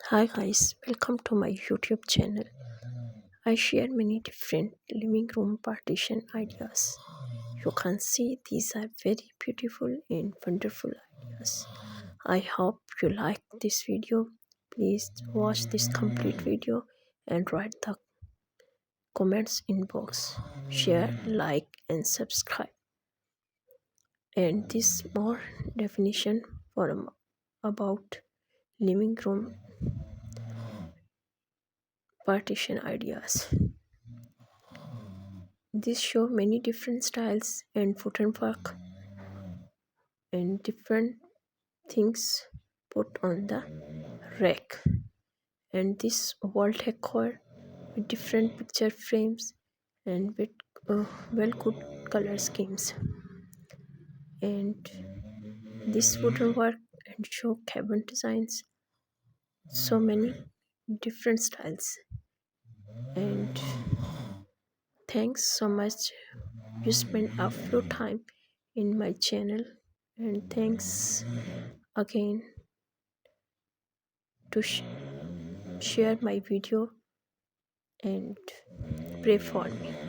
Hi guys, welcome to my YouTube channel. I share many different living room partition ideas. You can see these are very beautiful and wonderful ideas. I hope you like this video. Please watch this complete video and write the comments in box. Share, like and subscribe. And this more definition for about living room partition ideas. This show many different styles and footwork and different things put on the rack. And this wall decor with different picture frames and with well good color schemes. And this woodwork and show cabin designs. So many different styles. And thanks so much. You spend a few time in my channel, and thanks again to share my video and pray for me.